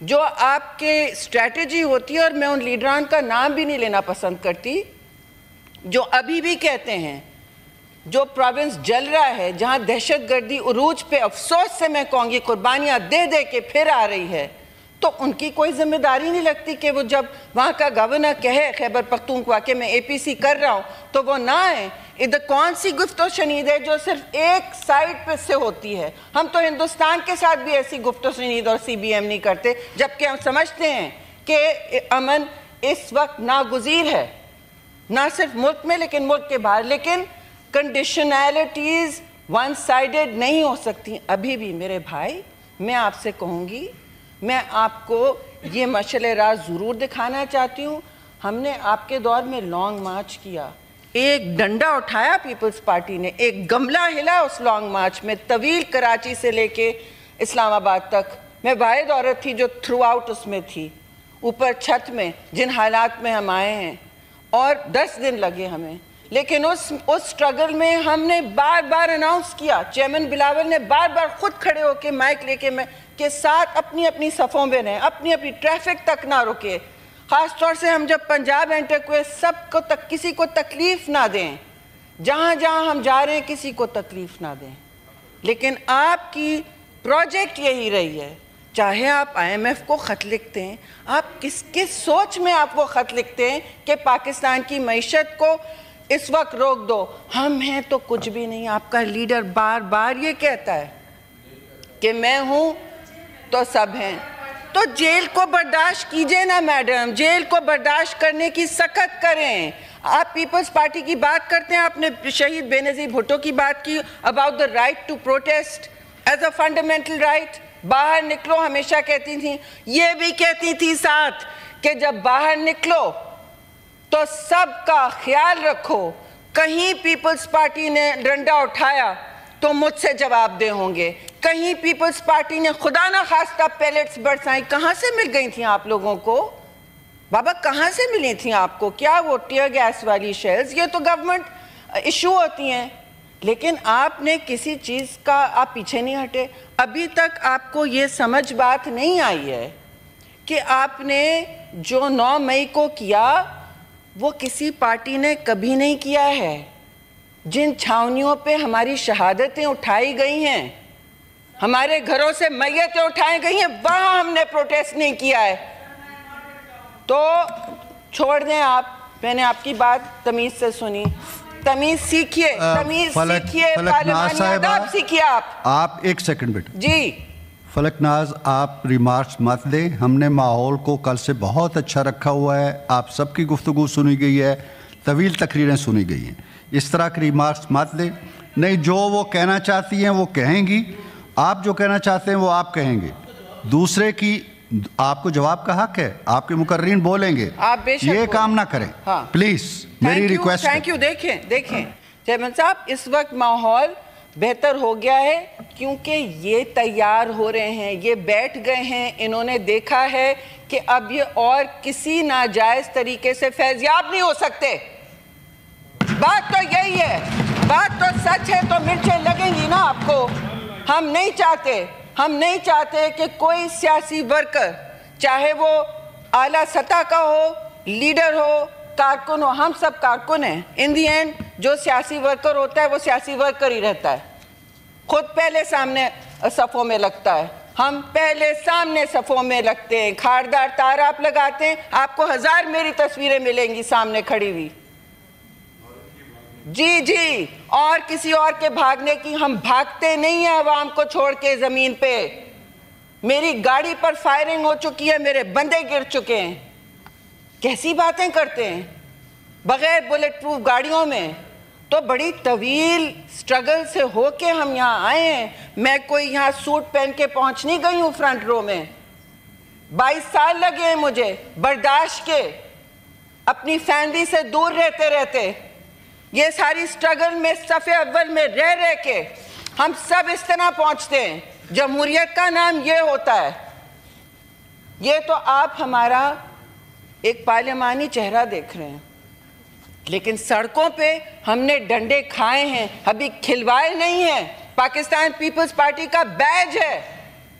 جو آپ کے اسٹریٹجی ہوتی ہے, اور میں ان لیڈران کا نام بھی نہیں لینا پسند کرتی, جو ابھی بھی کہتے ہیں جو پروونس جل رہا ہے, جہاں دہشت گردی عروج پہ افسوس سے میں کہوں گی قربانیاں دے دے کے پھر آ رہی ہے, تو ان کی کوئی ذمہ داری نہیں لگتی کہ وہ جب وہاں کا گورنر کہے خیبر پختونخوا کہ میں APC کر رہا ہوں تو وہ نہ آئیں. ادھر کون سی گفت و شنید ہے جو صرف ایک سائڈ پہ سے ہوتی ہے؟ ہم تو ہندوستان کے ساتھ بھی ایسی گفت و شنید اور CBM نہیں کرتے, جبکہ ہم سمجھتے ہیں کہ امن اس وقت ناگزیر ہے, نہ صرف ملک میں لیکن ملک کے باہر. لیکن کنڈیشنالٹیز ون سائیڈڈ نہیں ہو سکتی. ابھی بھی میرے بھائی, میں آپ سے کہوں گی, میں آپ کو یہ مشعل راز ضرور دکھانا چاہتی ہوں. ہم نے آپ کے دور میں لانگ مارچ کیا, ایک ڈنڈا اٹھایا پیپلز پارٹی نے, ایک گملہ ہلا اس لانگ مارچ میں, طویل کراچی سے لے کے اسلام آباد تک. میں واحد عورت تھی جو تھرو آؤٹ اس میں تھی, اوپر چھت میں, جن حالات میں ہم آئے ہیں, اور 10 دن لگے ہمیں. لیکن اس سٹرگل میں ہم نے بار بار اناؤنس کیا, چیئرمین بلاول نے بار بار خود کھڑے ہو کے مائک لے کے ساتھ اپنی اپنی صفوں میں رہیں, اپنی اپنی ٹریفک تک نہ رکے. خاص طور سے ہم جب پنجاب انٹر ہوئے, سب کو کسی کو تکلیف نہ دیں, جہاں جہاں ہم جا رہے ہیں کسی کو تکلیف نہ دیں. لیکن آپ کی پروجیکٹ یہی رہی ہے, چاہے آپ IMF کو خط لکھتے ہیں, آپ کس سوچ میں آپ وہ خط لکھتے ہیں کہ پاکستان کی معیشت کو اس وقت روک دو. ہم ہیں تو کچھ بھی نہیں. آپ کا لیڈر بار بار یہ کہتا ہے کہ میں ہوں تو سب ہیں. تو جیل کو برداشت کیجئے نا میڈم, جیل کو برداشت کرنے کی سخت کریں. آپ پیپلز پارٹی کی بات کرتے ہیں, آپ نے شہید بے نظیر بھٹو کی بات کی about the right to protest as a fundamental right. باہر نکلو ہمیشہ کہتی تھیں, یہ بھی کہتی تھی ساتھ کہ جب باہر نکلو تو سب کا خیال رکھو, کہیں پیپلز پارٹی نے ڈنڈا اٹھایا تو مجھ سے جواب دہ ہوں گے, کہیں پیپلز پارٹی نے خدا نہ خواستہ پیلٹس برسائیں. کہاں سے مل گئی تھیں آپ لوگوں کو بابا, کہاں سے ملی تھیں آپ کو؟ کیا وہ ٹیئر گیس والی شیلز, یہ تو گورنمنٹ ایشو ہوتی ہیں. لیکن آپ نے کسی چیز کا آپ پیچھے نہیں ہٹے. ابھی تک آپ کو یہ سمجھ بات نہیں آئی ہے کہ آپ نے جو 9 مئی کو کیا وہ کسی پارٹی نے کبھی نہیں کیا ہے. جن چھاونیوں پہ ہماری شہادتیں اٹھائی گئی ہیں, ہمارے گھروں سے میتیں اٹھائی گئی ہیں, وہاں ہم نے پروٹیسٹ نہیں کیا ہے. تو چھوڑ دیں آپ, میں نے آپ کی بات تمیز سے سنی. تمیز سیکھیے, تمیز سیکھیے, پارلیمانی آداب سیکھیے. آپ ایک سیکنڈ بیٹے. جی فلک ناز, آپ ریمارکس مت دیں. ہم نے ماحول کو کل سے بہت اچھا رکھا ہوا ہے, آپ سب کی گفتگو سنی گئی ہے, طویل تقریریں سنی گئی ہیں. اس طرح کی ریمارکس مت دیں. نہیں, جو وہ کہنا چاہتی ہیں وہ کہیں گی, آپ جو کہنا چاہتے ہیں وہ آپ کہیں گے. دوسرے کی آپ کو جواب کا حق ہے, آپ کے مقررین بولیں گے, یہ کام نہ کریں پلیز, میری ریکویسٹ ہے. Thank you. دیکھیں چیئرمین صاحب, اس وقت ماحول بہتر ہو گیا ہے کیونکہ یہ تیار ہو رہے ہیں, یہ بیٹھ گئے ہیں, انہوں نے دیکھا ہے کہ اب یہ اور کسی ناجائز طریقے سے فیضیاب نہیں ہو سکتے. بات تو یہی ہے, بات تو سچ ہے, تو مرچیں لگیں گی نا آپ کو. ہم نہیں چاہتے کہ کوئی سیاسی ورکر, چاہے وہ اعلیٰ سطح کا ہو, لیڈر ہو, کارکن ہو, ہم سب کارکن ہیں. ان دی اینڈ جو سیاسی ورکر ہوتا ہے وہ سیاسی ورکر ہی رہتا ہے, خود پہلے سامنے صفوں میں لگتا ہے. ہم پہلے سامنے صفوں میں لگتے ہیں. کھاردار تار آپ لگاتے ہیں, آپ کو 1000 میری تصویریں ملیں گی سامنے کھڑی ہوئی. جی, اور کسی اور کے بھاگنے کی. ہم بھاگتے نہیں ہیں عوام کو چھوڑ کے زمین پہ. میری گاڑی پر فائرنگ ہو چکی ہے, میرے بندے گر چکے ہیں. کیسی باتیں کرتے ہیں بغیر بلیٹ پروف گاڑیوں میں. تو بڑی طویل سٹرگل سے ہو کے ہم یہاں آئے ہیں. میں کوئی یہاں سوٹ پہن کے پہنچ نہیں گئی ہوں فرنٹ رو میں. 22 سال لگے ہیں مجھے برداشت کے, اپنی فیملی سے دور رہتے. یہ ساری سٹرگل میں صف اول میں رہ کے ہم سب اس طرح پہنچتے ہیں. جمہوریت کا نام یہ ہوتا ہے. یہ تو آپ ہمارا ایک پارلیمانی چہرہ دیکھ رہے ہیں, لیکن سڑکوں پہ ہم نے ڈنڈے کھائے ہیں, ابھی کھلوائے نہیں ہیں. پاکستان پیپلز پارٹی کا بیج ہے.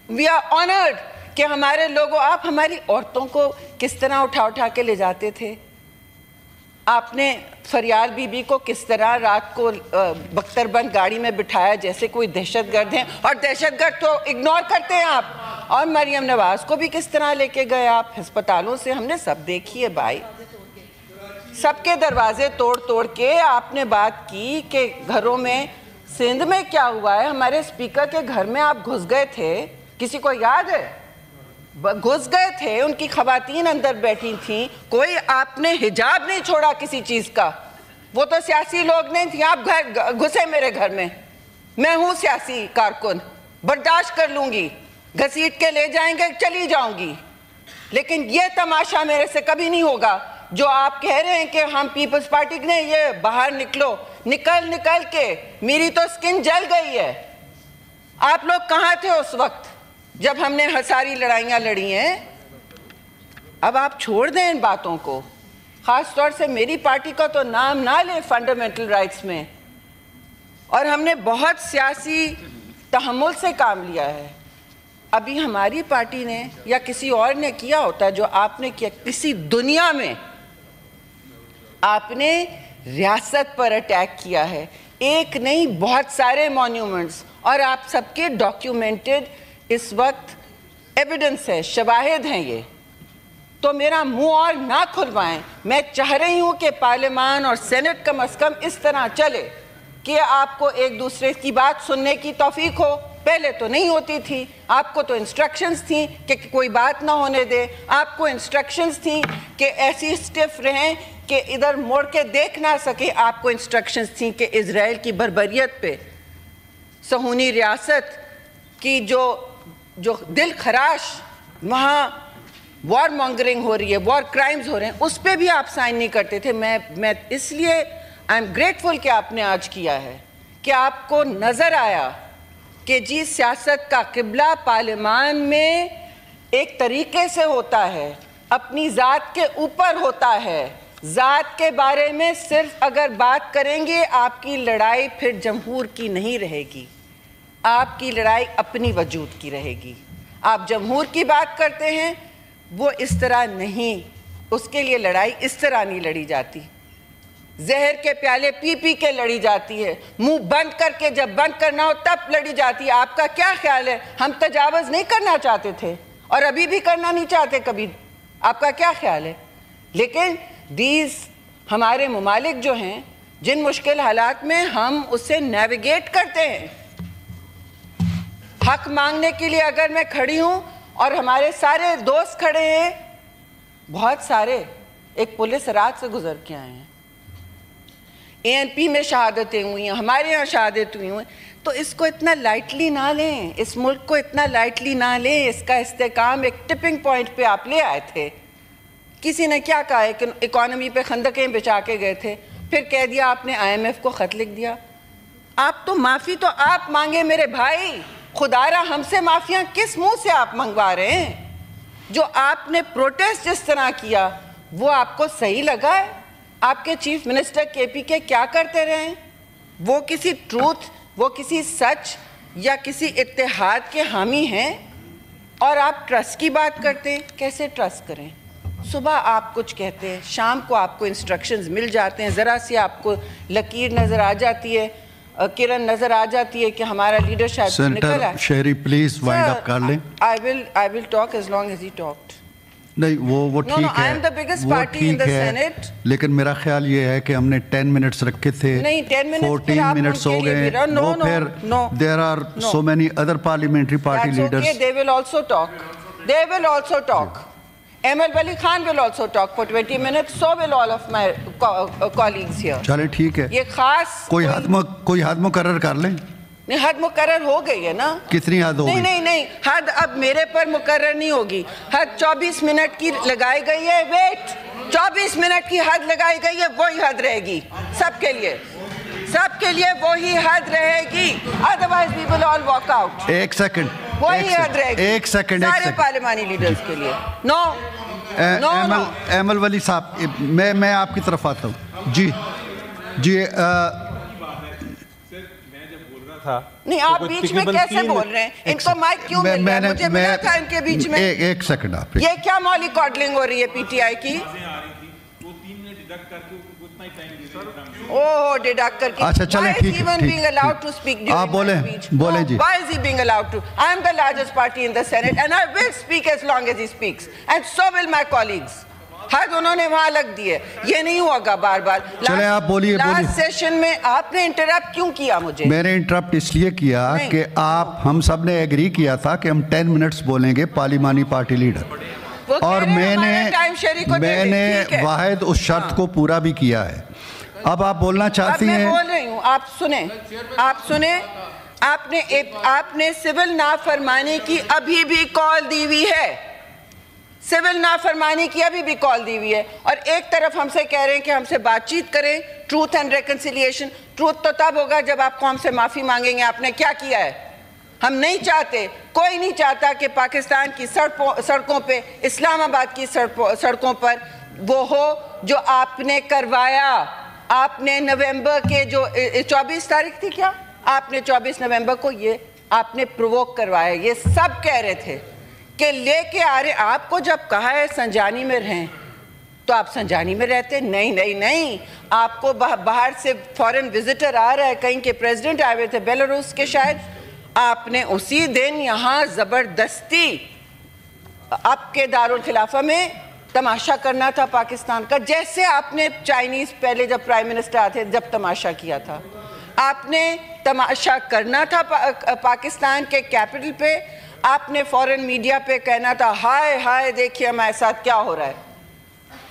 وی آر آنرڈ کہ ہمارے لوگوں آپ ہماری عورتوں کو کس طرح اٹھا اٹھا کے لے جاتے تھے. آپ نے فریال بی بی کو کس طرح رات کو بختر بند گاڑی میں بٹھایا جیسے کوئی دہشت گرد ہیں, اور دہشت گرد تو اگنور کرتے ہیں آپ. اور مریم نواز کو بھی کس طرح لے کے گئے آپ ہسپتالوں سے, ہم نے سب دیکھی ہے بھائی. سب کے دروازے توڑ توڑ کے آپ نے بات کی کہ گھروں میں. سندھ میں کیا ہوا ہے, ہمارے اسپیکر کے گھر میں آپ گھس گئے تھے, کسی کو یاد ہے؟ گھس گئے تھے, ان کی خواتین اندر بیٹھی تھیں, کوئی آپ نے حجاب نہیں چھوڑا کسی چیز کا. وہ تو سیاسی لوگ نہیں تھے, آپ گھسے میرے گھر میں. میں ہوں سیاسی کارکن, برداشت کر لوں گی, گھسیٹ کے لے جائیں گے چلی جاؤں گی, لیکن یہ تماشا میرے سے کبھی نہیں ہوگا جو آپ کہہ رہے ہیں کہ ہم پیپلز پارٹی نے یہ باہر نکلو. نکل کے میری تو سکن جل گئی ہے. آپ لوگ کہاں تھے اس وقت جب ہم نے ساری لڑائیاں لڑی ہیں؟ اب آپ چھوڑ دیں ان باتوں کو. خاص طور سے میری پارٹی کا تو نام نہ لیں فنڈامنٹل رائٹس میں. اور ہم نے بہت سیاسی تحمل سے کام لیا ہے. ابھی ہماری پارٹی نے یا کسی اور نے کیا ہوتا جو آپ نے کیا, کسی دنیا میں آپ نے ریاست پر اٹیک کیا ہے, ایک نہیں بہت سارے مونیومنٹس, اور آپ سب کے ڈاکیومنٹڈ اس وقت ایویڈنس ہے, شواہد ہیں یہ. تو میرا منہ اور نہ کھلوائیں. میں چاہ رہی ہوں کہ پارلیمان اور سینٹ کم از کم اس طرح چلے کہ آپ کو ایک دوسرے کی بات سننے کی توفیق ہو. پہلے تو نہیں ہوتی تھی. آپ کو تو انسٹرکشنز تھیں کہ کوئی بات نہ ہونے دے, آپ کو انسٹرکشنز تھیں کہ ایسی اسٹف رہیں کہ ادھر موڑ کے دیکھ نہ سکے. آپ کو انسٹرکشنز تھیں کہ اسرائیل کی بربریت پہ, صہیونی ریاست کی جو دل خراش وہاں وار مانگرنگ ہو رہی ہے, وار کرائمز ہو رہے ہیں, اس پہ بھی آپ سائن نہیں کرتے تھے. میں اس لیے آئی ایم گریٹفل کہ آپ نے آج کیا ہے, کہ آپ کو نظر آیا کہ جی سیاست کا قبلہ پارلیمان میں ایک طریقے سے ہوتا ہے, اپنی ذات کے اوپر ہوتا ہے. ذات کے بارے میں صرف اگر بات کریں گے آپ کی لڑائی پھر جمہور کی نہیں رہے گی, آپ کی لڑائی اپنی وجود کی رہے گی. آپ جمہور کی بات کرتے ہیں, وہ اس طرح نہیں, اس کے لیے لڑائی اس طرح نہیں لڑی جاتی. زہر کے پیالے پی پی کے لڑی جاتی ہے, منہ بند کر کے جب بند کرنا ہو تب لڑی جاتی ہے. آپ کا کیا خیال ہے؟ ہم تجاوز نہیں کرنا چاہتے تھے اور ابھی بھی کرنا نہیں چاہتے کبھی. آپ کا کیا خیال ہے؟ لیکن ہمارے ممالک جو ہیں جن مشکل حالات میں ہم اسے نیویگیٹ کرتے ہیں. حق مانگنے کے لیے اگر میں کھڑی ہوں اور ہمارے سارے دوست کھڑے ہیں, بہت سارے, ایک پولیس رات سے گزر کے آئے ہیں, اے این پی میں شہادتیں ہوئی ہیں, ہمارے یہاں شہادت ہوئی ہیں, تو اس کو اتنا لائٹلی نہ لیں, اس ملک کو اتنا لائٹلی نہ لیں. اس کا استحکام ایک ٹپنگ پوائنٹ پہ آپ لے آئے تھے. کسی نے کیا کہا ہے کہ اکانومی پہ خندقیں بچا کے گئے تھے, پھر کہہ دیا آپ نے آئی ایم ایف کو خط لکھ دیا. آپ تو معافی تو آپ مانگے میرے بھائی, خدا را ہم سے معافیاں کس منہ سے آپ منگوا رہے ہیں؟ جو آپ نے پروٹیسٹ جس طرح کیا وہ آپ کو صحیح لگا ہے؟ آپ کے چیف منسٹر کے پی کے کیا کرتے رہے ہیں؟ وہ کسی ٹروتھ, وہ کسی سچ یا کسی اتحاد کے حامی ہیں, اور آپ ٹرسٹ کی بات کرتے ہیں. کیسے ٹرسٹ کریں؟ صبح آپ کچھ کہتے ہیں, شام کو آپ کو انسٹرکشنز مل جاتے ہیں, ذرا سی آپ کو لکیر نظر آ جاتی ہے, کرن نظر آ جاتی ہے کہ ہمارا لیڈر شاید نکل آئے. سینیٹر شہری پلیز وائنڈ اپ کر لیں. I will talk as long as he talked. نہیں وہ ٹھیک ہے, I am the biggest party in the Senate. لیکن میرا خیال یہ ہے کہ ہم نے 10 منٹس رکھے تھے, 14 منٹس ہو گئے, وہ پھر there are so many other parliamentary party leaders. That's okay, they will also talk. They will also talk. Amal Wali Khan will also talk for 20 minutes, so will all of my colleagues here. چلیں ٹھیک ہے, یہ خاص کوئی حد مقرر کر لیں. نہیں, حد مقرر ہو گئی ہے نا. کتنی حد ہوگی؟ نہیں, حد اب میرے پر مقرر نہیں ہوگی. حد 24 منٹ کی لگائی گئی ہے. ویٹ, 24 منٹ کی حد لگائی گئی ہے, وہی حد رہے گی سب کے لیے, سب کے لیے وہی حد رہے گی. Otherwise we will all walk out. ایک سیکنڈ, وہی حد رہے گی ایک سیکنڈ سارے پارلیمانی لیڈرز کے لیے. نو ایمل ولی صاحب, میں آپ کی طرف آتا ہوں. جی تھا. نہیں آپ بیچ میں کیسے بول رہے ہیں؟ ان کو مائک کیوں مل رہا ہے؟ مجھے ملا تھا ان کے بیچ میں. ایک سیکنڈ آپ یہ کیا مولی کاڈلنگ ہو رہی ہے پی ٹی آئی کی؟ اوہ ڈیڈکٹ کر کے. اچھا چلیں ٹھیک ہے. Why is he even being allowed to speak during آپ بولیں my speech? بولیں جی. Why is he being allowed to? I am the largest party in the Senate and I will speak as long as he speaks. And so will my colleagues. حد انہوں نے وہاں لگ دی ہے. یہ نہیں ہوگا بار بار. چلیں آپ بولیے. لاسٹ سیشن میں آپ نے انٹرپٹ کیوں کیا مجھے؟ میں نے انٹرپٹ اس لیے کیا کہ آپ ہم سب نے ایگری کیا تھا کہ ہم 10 منٹس بولیں گے پارلیمانی پارٹی لیڈر اور میں نے واحد اس شرط کو پورا بھی کیا ہے. اب آپ بولنا چاہتی ہیں؟ میں بول رہی ہوں آپ سنیں. آپ نے سول نافرمانی کی ابھی بھی کال دی ہوئی ہے. سول نافرمانی کی ابھی بھی کال دی ہوئی ہے اور ایک طرف ہم سے کہہ رہے ہیں کہ ہم سے بات چیت کریں. Truth and reconciliation. ٹروتھ تو تب ہوگا جب آپ قوم سے معافی مانگیں گے آپ نے کیا کیا ہے. ہم نہیں چاہتے, کوئی نہیں چاہتا کہ پاکستان کی سڑکوں پہ, اسلام آباد کی سڑکوں پر وہ ہو جو آپ نے کروایا. آپ نے نومبر کے جو 24 تاریخ تھی کیا, آپ نے 24 نومبر کو یہ آپ نے پرووک کروایا. یہ سب کہہ رہے تھے کہ لے کے آ رہے. آپ کو جب کہا ہے سنجانی میں رہیں تو آپ سنجانی میں رہتے. نہیں, آپ کو باہر سے فورن وزٹر آ رہا ہے, کہیں کہ پریزیڈنٹ آئے ہوئے تھے بیلاروس کے شاید, آپ نے اسی دن یہاں زبردستی آپ کے دارالخلافہ میں تماشا کرنا تھا پاکستان کا, جیسے آپ نے چائنیز پہلے جب پرائم منسٹر آتے جب تماشا کیا تھا. آپ نے تماشا کرنا تھا پاکستان کے کیپٹل پہ. آپ نے فورن میڈیا پہ کہنا تھا ہائے دیکھیے ہمارے ساتھ کیا ہو رہا ہے.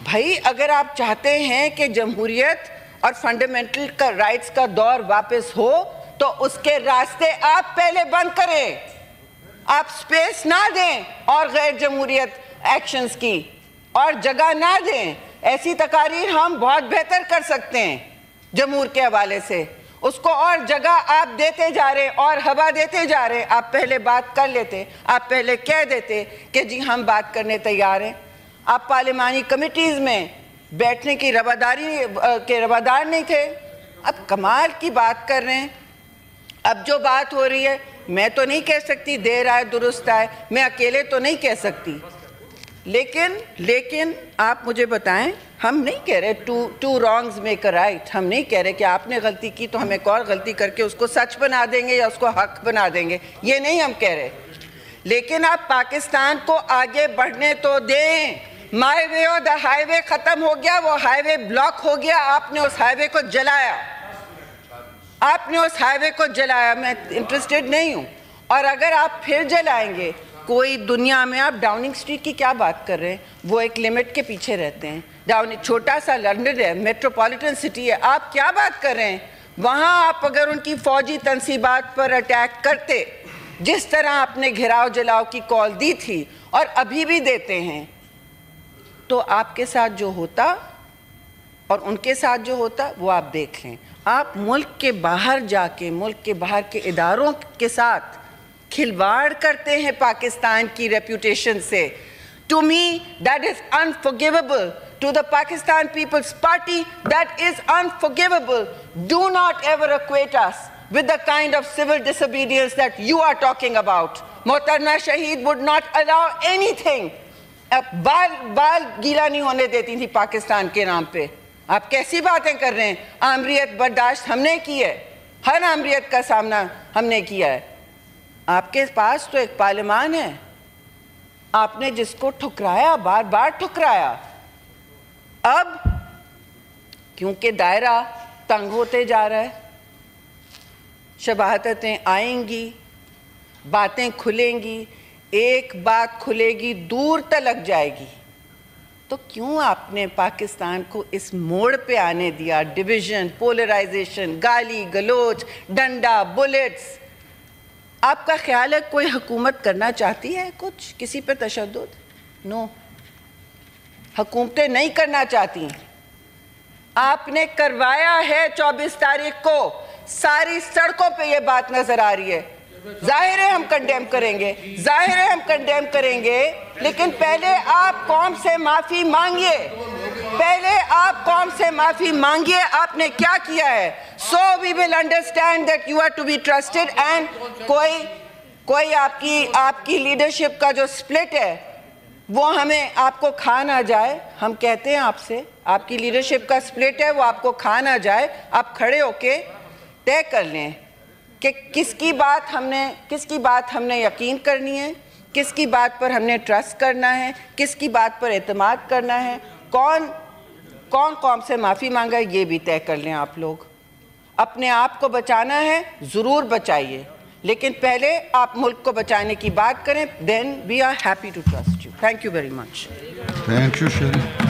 بھائی اگر آپ چاہتے ہیں کہ جمہوریت اور فنڈامنٹل کا رائٹس کا دور واپس ہو تو اس کے راستے آپ پہلے بند کریں. آپ سپیس نہ دیں اور غیر جمہوریت ایکشنز کی, اور جگہ نہ دیں. ایسی تقاریر ہم بہت بہتر کر سکتے ہیں جمہور کے حوالے سے. اس کو اور جگہ آپ دیتے جا رہے اور ہوا دیتے جا رہے. آپ پہلے بات کر لیتے, آپ پہلے کہہ دیتے کہ جی ہم بات کرنے تیار ہیں. آپ پارلیمانی کمیٹیز میں بیٹھنے کی روادار نہیں تھے. اب کمال کی بات کر رہے ہیں. اب جو بات ہو رہی ہے میں تو نہیں کہہ سکتی دیر آئے درست آئے, میں اکیلے تو نہیں کہہ سکتی, لیکن آپ مجھے بتائیں. ہم نہیں کہہ رہے two wrongs make a right. ہم نہیں کہہ رہے کہ آپ نے غلطی کی تو ہم ایک اور غلطی کر کے اس کو سچ بنا دیں گے یا اس کو حق بنا دیں گے, یہ نہیں ہم کہہ رہے. لیکن آپ پاکستان کو آگے بڑھنے تو دیں. مائی وے اور دا ہائی وے ختم ہو گیا, وہ ہائی وے بلاک ہو گیا. آپ نے اس ہائی وے کو جلایا, میں انٹرسٹڈ نہیں ہوں. اور اگر آپ پھر جلائیں گے, کوئی دنیا میں آپ ڈاؤننگ سٹریٹ کی کیا بات کر رہے ہیں, وہ ایک لمٹ کے پیچھے رہتے ہیں. چھوٹا سا لنڈن ہے, میٹروپولیٹن سٹی ہے, آپ کیا بات کر رہے ہیں. وہاں آپ اگر ان کی فوجی تنصیبات پر اٹیک کرتے, جس طرح آپ نے گھراؤ جلاؤ کی کال دی تھی اور ابھی بھی دیتے ہیں, تو آپ کے ساتھ جو ہوتا اور ان کے ساتھ جو ہوتا وہ آپ دیکھ لیں. آپ ملک کے باہر جا کے ملک کے باہر کے اداروں کے ساتھ کھلواڑ کرتے ہیں پاکستان کی ریپوٹیشن سے. To me, that is unforgivable. To the Pakistan People's Party, that is unforgivable. Do not ever equate us with the kind of civil disobedience that you are talking about. Mohtarama Shaheed would not allow anything. بال گیلا نہیں ہونے دیتی تھی پاکستان کے نام پہ. آپ کیسی باتیں کر رہے ہیں. آمریت برداشت ہم نے کی ہے, ہر آمریت کا سامنا ہم نے کیا ہے. آپ کے پاس تو ایک پارلیمان ہے, آپ نے جس کو ٹھکرایا, بار بار ٹھکرایا. اب کیونکہ دائرہ تنگ ہوتے جا رہا ہے, شباہتیں آئیں گی, باتیں کھلیں گی, ایک بات کھلے گی دور تلک جائے گی, تو کیوں آپ نے پاکستان کو اس موڑ پہ آنے دیا؟ ڈویژن, پولرائزیشن, گالی گلوچ, ڈنڈا, بلیٹس. آپ کا خیال ہے کوئی حکومت کرنا چاہتی ہے کچھ کسی پہ تشدد؟ نو, حکومتیں نہیں کرنا چاہتی. آپ نے کروایا ہے 24 تاریخ کو, ساری سڑکوں پہ یہ بات نظر آ رہی ہے. ظاہر ہے ہم کنڈیم کریں گے, لیکن پہلے آپ قوم سے معافی مانگیے. پہلے آپ قوم سے معافی مانگیے آپ نے کیا کیا ہے. So we will understand that you are to be trusted and کوئی آپ کی لیڈرشپ کا جو سپلٹ ہے وہ ہمیں آپ کو کھا نہ جائے. ہم کہتے ہیں آپ سے آپ کی لیڈرشپ کا سپلٹ ہے وہ آپ کو کھا نہ جائے. آپ کھڑے ہو کے طے کر لیں کہ کس کی بات ہم نے یقین کرنی ہے, کس کی بات پر ہم نے ٹرسٹ کرنا ہے, کس کی بات پر اعتماد کرنا ہے, کون قوم سے معافی مانگا ہے, یہ بھی طے کر لیں. آپ لوگ اپنے آپ کو بچانا ہے ضرور بچائیے, لیکن پہلے آپ ملک کو بچانے کی بات کریں. then we are happy to trust you. Thank you very much. Thank you, Sheri.